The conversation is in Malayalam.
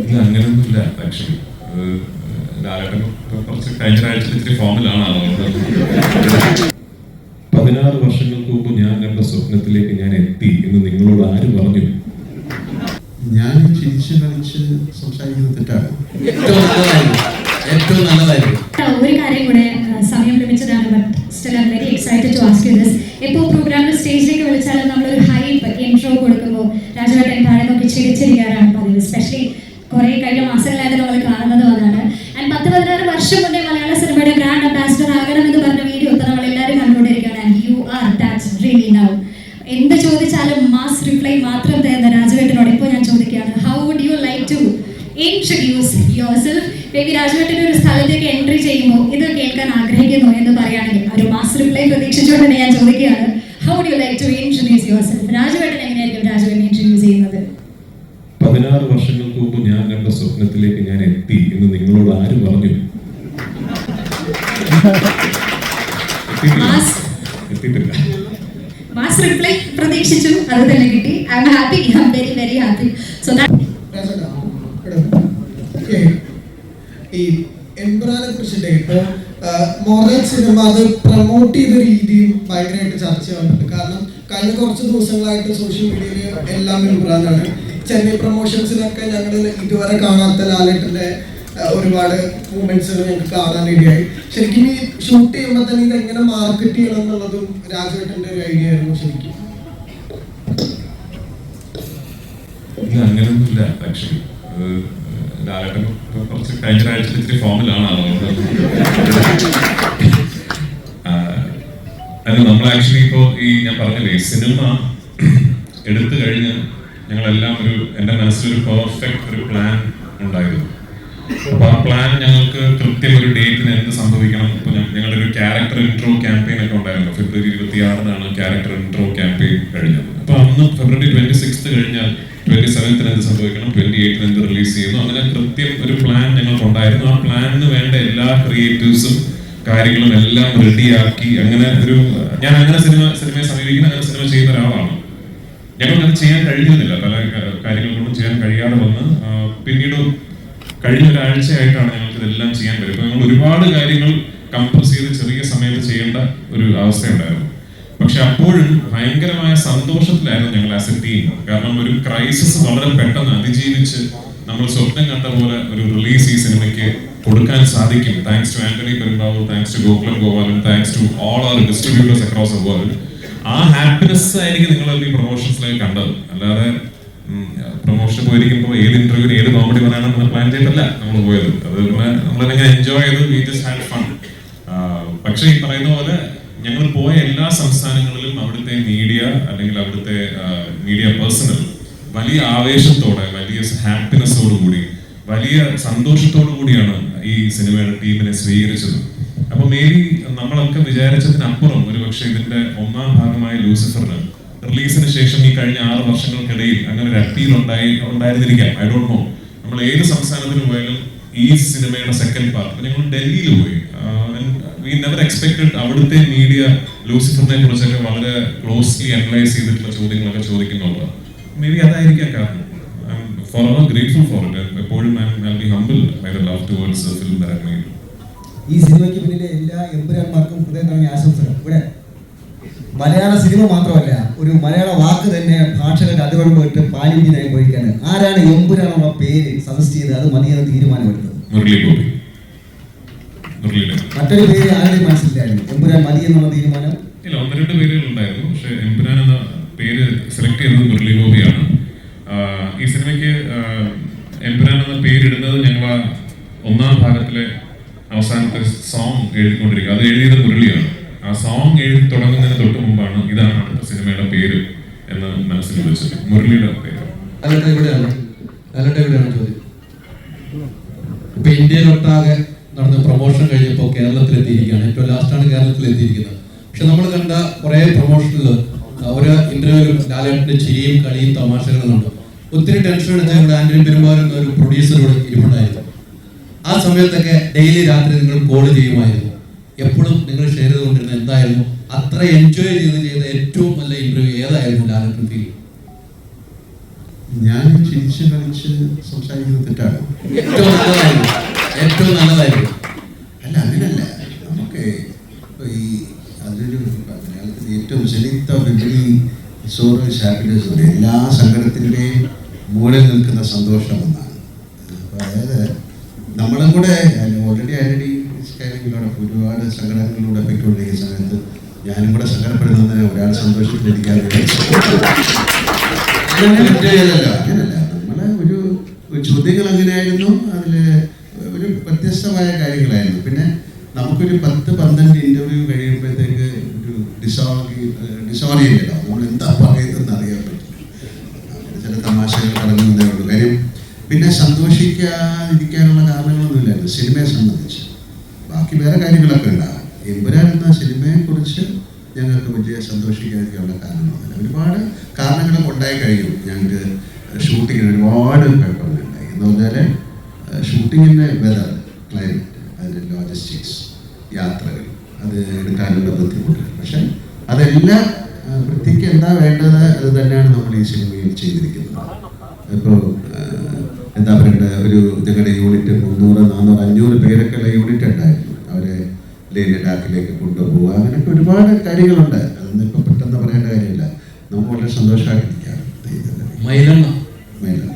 ഇല്ല, അങ്ങനെയൊന്നുമില്ല. ആക്ച്വലി ലാലേട്ടൻ കുറച്ച് കഴിഞ്ഞ ആഴ്ച ഇത്തിരി ഫോമിലാണ്. 16 വർഷങ്ങൾക്ക് മുമ്പ് ഞാൻ കണ്ട സ്വപ്നത്തിലേക്ക് ഞാൻ എത്തി എന്ന് നിങ്ങളോട് ആര് പറഞ്ഞു? ഞാൻ ചിരിച്ച് കളിച്ച് സംസാരിക്കുന്നത് തെറ്റാണ്. ഏറ്റവും നല്ലതായിരുന്നു. ഒരു കാര്യം കൂടെ സമയം ലഭിച്ചതാണ്, but still I am very excited to ask you this. ഇപ്പോൾ പ്രോഗ്രാമിൽ സ്റ്റേജിലേക്ക് വിളിച്ചാലും നമ്മളൊരു ഹൈപ്പ് ഇൻട്രോ കൊടുക്കുമ്പോൾ രാജുവേട്ടൻ താഴെ നോക്കി ചിരിച്ചിരിക്കാറാണ് പതിവ്. എസ്പെഷ്യലി കുറേ കഴിഞ്ഞ മാസങ്ങളായിട്ട് നമ്മൾ കാണുന്നത് അതാണ്. ആൻഡ് 10-16 വർഷം മുന്നേ മലയാള സിനിമയുടെ ബ്രാൻഡ് അംബാസിഡർ ആകണം എന്ന് പറഞ്ഞ വീഡിയോ ഇപ്പോൾ നമ്മളെല്ലാവരും കണ്ടുകൊണ്ടിരിക്കുകയാണ്. And you are that's really now. എന്ത് ചോദിച്ചാലും മാസ് റിപ്ലൈ മാത്രം തരുന്ന രാജുവേട്ടനോട് ഇപ്പോൾ ഞാൻ ചോദിക്കുകയാണ്, how would you like to introduce yourself? Baby രാജുവേട്ടൻ ഒരു സ്ഥലത്തേക്ക് എൻട്രി ചെയ്യുമ്പോൾ ഇത് കേൾക്കാൻ ആഗ്രഹിക്കുന്നു എന്ന് പറയുകയാണെങ്കിൽ ഒരു മാസ് റിപ്ലൈ പ്രതീക്ഷിച്ചുകൊണ്ട് ഞാൻ ചോദിക്കുകയാണ്, how would you like to introduce yourself? രാജുവേട്ടൻ എങ്ങനെയായിരിക്കും രാജുവേട്ടൻ ഇൻട്രൊഡ്യൂസ് ചെയ്യുന്നത്? 16 വർഷങ്ങൾക്ക് മുമ്പ് ഞാൻ കണ്ട സ്വപ്നത്തിലേക്ക് ഞാൻ എത്തി എന്ന് നിങ്ങളോട് ആര് പറഞ്ഞു? എത്തിയിട്ടില്ല. മാസ് റിപ്ലൈ പ്രതീക്ഷിച്ചു, അത് തന്നെ കിട്ടി. I am happy, I am very very happy. So ഈ എംബ്രാനെ കുറിച്ചിട്ട് ഇപ്പോൾ മോഡൽ സിനിമ അത് പ്രൊമോട്ട് ചെയ്ത രീതിയും ഭയങ്കരമായിട്ട് ചർച്ച വന്നിട്ടുണ്ട്. കാരണം കഴിഞ്ഞ കുറച്ച് ദിവസങ്ങളായിട്ട് സോഷ്യൽ മീഡിയയിൽ എല്ലാം എംബ്രാനാണ്. ചെന്നൈ പ്രൊമോഷൻസിനൊക്കെ ഞങ്ങൾ ഇതുവരെ കാണാത്ത ലാലേട്ടൻ്റെ ഒരുപാട് മൂമെന്റ്സ് ഞങ്ങൾക്ക് കാണാനിടയായി. ശരിക്കും ഈ ഷൂട്ട് ചെയ്യുമ്പോൾ തന്നെ ഇത് എങ്ങനെ മാർക്കറ്റ് ചെയ്യണം എന്നുള്ളതും രാജുവേട്ടൻ്റെ ഒരു ഐഡിയ ആയിരുന്നു ശരിക്കും. ഇല്ല, അങ്ങനെയൊന്നുമില്ല. ആക്ച്വലി ലാലേട്ടൻ കുറച്ച് കഴിഞ്ഞ ആഴ്ച ഇത്തിരി ഫോമിലാണ്. അത് നമ്മൾ ആക്ച്വലി ഇപ്പോൾ ഈ ഞാൻ പറഞ്ഞില്ലേ, സിനിമ എടുത്തു കഴിഞ്ഞ് ഞങ്ങളെല്ലാം എൻ്റെ മനസ്സിലൊരു പെർഫെക്റ്റ് ഒരു പ്ലാൻ ഉണ്ടായിരുന്നു. അപ്പോൾ ആ പ്ലാൻ ഞങ്ങൾക്ക് കൃത്യം ഒരു ഡേറ്റിന് എന്ത് സംഭവിക്കണം. ഇപ്പോൾ ഞങ്ങളുടെ ഒരു ക്യാരക്ടർ ഇൻട്രോ ക്യാമ്പയിൻ ഒക്കെ ഉണ്ടായിരുന്നു. ഫെബ്രുവരി 26 ക്യാരക്ടർ ഇൻട്രോ ക്യാമ്പയിൻ കഴിഞ്ഞത്. അപ്പോൾ അന്ന് ഫെബ്രുവരി 26 കഴിഞ്ഞാൽ 27 എന്ത് സംഭവിക്കണം, 28 എന്ത് റിലീസ് ചെയ്യുന്നു, അങ്ങനെ കൃത്യം ഒരു പ്ലാൻ ഞങ്ങൾക്കുണ്ടായിരുന്നു. ആ പ്ലാനിന് വേണ്ട എല്ലാ ക്രിയേറ്റീവ്സും കാര്യങ്ങളും എല്ലാം റെഡിയാക്കി അങ്ങനെ ഒരു ഞാൻ അങ്ങനെ സിനിമയെ സമീപിക്കുന്ന അങ്ങനെ സിനിമ ചെയ്യുന്ന ഒരാളാണ്. ഞങ്ങൾക്കത് ചെയ്യാൻ കഴിയുന്നില്ല, പല കാര്യങ്ങൾക്കൊന്നും ചെയ്യാൻ കഴിയാതെ വന്ന് പിന്നീട് കഴിഞ്ഞ ഒരാഴ്ചയായിട്ടാണ് ഞങ്ങൾക്ക് ഇതെല്ലാം ചെയ്യാൻ കഴിയും. അപ്പോൾ ഞങ്ങൾ ഒരുപാട് കാര്യങ്ങൾ കംപ്രസ് ചെയ്ത് ചെറിയ സമയത്ത് ചെയ്യേണ്ട ഒരു അവസ്ഥയുണ്ടായിരുന്നു. പക്ഷെ അപ്പോഴും ഭയങ്കരമായ സന്തോഷത്തിലായിരുന്നു ഞങ്ങൾ ആസ് എ ടീം. കാരണം ഒരു ക്രൈസിസ് വളരെ പെട്ടെന്ന് അതിജീവിച്ച് നമ്മൾ സ്വപ്നം കണ്ട പോലെ ഒരു റിലീസ് ഈ സിനിമയ്ക്ക് കൊടുക്കാൻ സാധിക്കും. Thanks to Antony Perumbavoor, thanks to Gokulam Gopalan, thanks to all our distributors across the world. ആ ഹാപ്പിനെസ് ആയിരിക്കും നിങ്ങൾ ഈ പ്രൊമോഷൻസിലേക്ക് കണ്ടത്. അല്ലാതെ പ്രൊമോഷൻ പോയിരിക്കുമ്പോൾ ഏത് ഇന്റർവ്യൂവിന് ഏത് കോമഡി പറയാണെന്ന് പ്ലാൻ ചെയ്തിട്ടല്ല നമ്മൾ പോയത്. അത് നമ്മളെങ്ങനെ എൻജോയ് ചെയ്ത് വി ജസ്റ്റ് ഹാഡ് ഫൺ. പക്ഷെ ഈ പറയുന്ന പോലെ ഞങ്ങൾ പോയ എല്ലാ സംസ്ഥാനങ്ങളിലും അവിടുത്തെ മീഡിയ അല്ലെങ്കിൽ അവിടുത്തെ മീഡിയ പേഴ്സണൽ വലിയ ആവേശത്തോടെ, വലിയ ഹാപ്പിനെസ്സോടു കൂടി, വലിയ സന്തോഷത്തോടു കൂടിയാണ് ഈ സിനിമയുടെ ടീമിനെ സ്വീകരിച്ചത്. അപ്പൊ മേ ബി നമ്മളൊക്കെ വിചാരിച്ചതിനപ്പുറം ഒരു പക്ഷേ ഇതിന്റെ 1ാം ഭാഗമായ ലൂസിഫറിന് റിലീസിന് ശേഷം ഈ കഴിഞ്ഞ 6 വർഷങ്ങൾക്കിടയിൽ അങ്ങനെ ഒരു അപ്പീൽ ഉണ്ടായിരുന്നിരിക്കാം. I don't know. നമ്മൾ ഏത് സംസ്ഥാനത്തിന് പോയാലും ഈ സിനിമയുടെ സെക്കൻഡ് പാർട്ട് ഞങ്ങൾ ഡൽഹിയിൽ പോയി. വി നെവർ എക്സ്പെക്ടഡ് അവിടുത്തെ മീഡിയ ലൂസിഫറിനെ കുറിച്ചൊക്കെ വളരെ ക്ലോസ്ലി അനലൈസ് ചെയ്തിട്ടുള്ള ചോദ്യങ്ങളൊക്കെ ചോദിക്കുന്നുള്ളത്. മേ ബി അതായിരിക്കാം കാരണം. I am for grateful for it. എപ്പോഴും I be humble by the love towards the film that I made. ഈ സിനിമയ്ക്ക് പിന്നിലെ എല്ലാ എമ്പുരാന്മാർക്കും ഹൃദയം നിറഞ്ഞ ആശംസകൾ. ഇവിടെ മലയാള സിനിമ മാത്രമല്ല, ഒരു മലയാള വാക്ക് തന്നെ ഭാഷകളുടെ അതിർവം പോയിട്ട് പാലിന്യനായി പോയിക്കാണ്. ആരാണ് എമ്പുരാനുള്ള പേര് സജസ്റ്റ് ചെയ്ത് അത് മതിയെന്ന് തീരുമാനമെടുത്തത്? മറ്റൊരു പേര് ആരുടെയും മനസ്സിലായിരുന്നു എമ്പുരാൻ മതി എന്നുള്ള തീരുമാനം? ഇല്ല, 1-2 പേരുകൾ ഉണ്ടായിരുന്നു. പക്ഷെ എമ്പുരാൻ എന്ന പേര് സെലക്ട് ചെയ്തത് മുരളി ഗോപിയാണ്. ഈ സിനിമയ്ക്ക് എമ്പുരാൻ എന്ന പേരിടുന്നത് ഞങ്ങൾ 1ാം ഭാഗത്തിലെ അവസാനത്തെ സോങ് എഴുതിക്കൊണ്ടിരിക്കുക. അത് എഴുതിയത് മുരളിയാണ്. ആ സോങ് എഴുതി തുടങ്ങുന്നതിന് തൊട്ട് മുമ്പാണ് ഇതാണ് അടുത്ത സിനിമയുടെ പേര് എന്ന് മനസ്സിൽ വെച്ചത്. മുരളിയുടെ പേര്. എവിടെയാണ് ചോദ്യം? ഇപ്പൊ ഇന്ത്യയിലൊട്ടാകെ നടന്ന പ്രൊമോഷൻ കഴിഞ്ഞപ്പോൾ കേരളത്തിലെത്തിയിരിക്കുകയാണ്. ഏറ്റവും ലാസ്റ്റാണ് കേരളത്തിലെത്തിയിരിക്കുന്നത്. പക്ഷെ നമ്മൾ കണ്ട കുറെ പ്രൊമോഷനിൽ ഒരു ഇന്റർവ്യൂവിലും ലാലേട്ടന്റെ ചിരിയും കളിയും തമാശകളും ഉണ്ട്. ഒത്തിരി ടെൻഷൻ അടിച്ച ഞങ്ങളുടെ ആന്റണി പെരുമ്പാവൂർ എന്ന ഒരു പ്രൊഡ്യൂസറോട് ഇരിപ്പുണ്ടായിരുന്നു. ആ സമയത്തൊക്കെ ഡെയിലി രാത്രി നിങ്ങൾ കോൾ ചെയ്യുമായിരുന്നു. എപ്പോഴും നിങ്ങൾ ഷെയർ ചെയ്തുകൊണ്ടിരുന്ന എന്തായിരുന്നു? അത്ര എൻജോയ് ചെയ്ത ഏറ്റവും നല്ല ഇന്റർവ്യൂ ഏതായിരുന്നു ലാലേട്ടൻ ഫീൽ? ഞാൻ ചിരിച്ച് കളിച്ച് സംസാരിക്കുന്നത് തെറ്റാണോ? ഏറ്റവും നല്ലതായിരുന്നു. അല്ല, അങ്ങനെയല്ല. നമുക്ക് ഈ അതൊരു മലയാളത്തിൽ ഏറ്റവും ഹാപ്പിനെസ് ഉണ്ട്. എല്ലാ സങ്കടത്തിൻ്റെയും മുകളിൽ നിൽക്കുന്ന സന്തോഷം എന്നാണ്. അപ്പോൾ അതായത് നമ്മളും കൂടെ ഓൾറെഡി ഒരുപാട് സങ്കടങ്ങളിലൂടെ പോയിക്കൊണ്ടിരിക്കുന്ന സമയത്ത് ഞാനും കൂടെ സങ്കടപ്പെടുന്നതിന് ഒരാൾ സന്തോഷത്തിലിരിക്കാൻ അങ്ങനെയല്ല. നമ്മളെ ഒരു ചോദ്യങ്ങൾ അങ്ങനെയായിരുന്നു. അതിൽ ഒരു വ്യത്യസ്തമായ കാര്യങ്ങളായിരുന്നു. പിന്നെ നമുക്കൊരു 10-12 ഇൻ്റർവ്യൂ കഴിയുമ്പോഴത്തേക്ക് ഒരു ഡിസോറിയൻ്റ് ആവും. നമ്മൾ എന്താ പറയുന്നതെന്ന് അറിയാൻ പറ്റില്ല. അങ്ങനെ ചില തമാശകൾ പറഞ്ഞതേ ഉള്ളൂ. കാര്യം പിന്നെ സന്തോഷിക്കാതിരിക്കാനുള്ള കാരണങ്ങളൊന്നുമില്ലായിരുന്നു സിനിമയെ സംബന്ധിച്ച്. ബാക്കി വേറെ കാര്യങ്ങളൊക്കെ ഉണ്ടാകും. എമ്പുരാൻ എന്ന സിനിമയെക്കുറിച്ച് ഞങ്ങൾക്ക് വലിയ സന്തോഷിക്കാതിരിക്കാനുള്ള കാരണമൊന്നുമില്ല. ഒരുപാട് കാരണങ്ങളൊക്കെ ഉണ്ടായി കഴിഞ്ഞു. ഞങ്ങൾക്ക് ഷൂട്ടിങ്ങിന് ഒരുപാട് കുഴപ്പങ്ങളുണ്ടായി. എന്ന് പറഞ്ഞാൽ ഷൂട്ടിങ്ങിൻ്റെ വെതർ, ക്ലൈമറ്റ്, അതിൻ്റെ ലോജിസ്റ്റിക്സ്, യാത്രകൾ, അത് എടുക്കാനുള്ള ബുദ്ധിമുട്ടുകൾ. പക്ഷെ അതെല്ലാം വൃത്തിക്ക് എന്താ വേണ്ടത് അത് തന്നെയാണ് നമ്മൾ ഈ സിനിമയിൽ ചെയ്തിരിക്കുന്നത്. ഇപ്പോൾ എന്താ പറയേണ്ടത്, ഒരു ഞങ്ങളുടെ യൂണിറ്റ് 300-400-500 പേരൊക്കെയുള്ള യൂണിറ്റ് ഉണ്ടായിരുന്നു. അവരെ ലഡാക്കിലേക്ക് കൊണ്ടുപോകുക, അങ്ങനെയൊക്കെ ഒരുപാട് കാര്യങ്ങളുണ്ട്. അതൊന്നും ഇപ്പം പെട്ടെന്ന് പറയേണ്ട കാര്യമില്ല. നമുക്ക് വളരെ സന്തോഷമായിട്ടിരിക്കാം. മൈലെണ്ണ മൈലെണ്ണ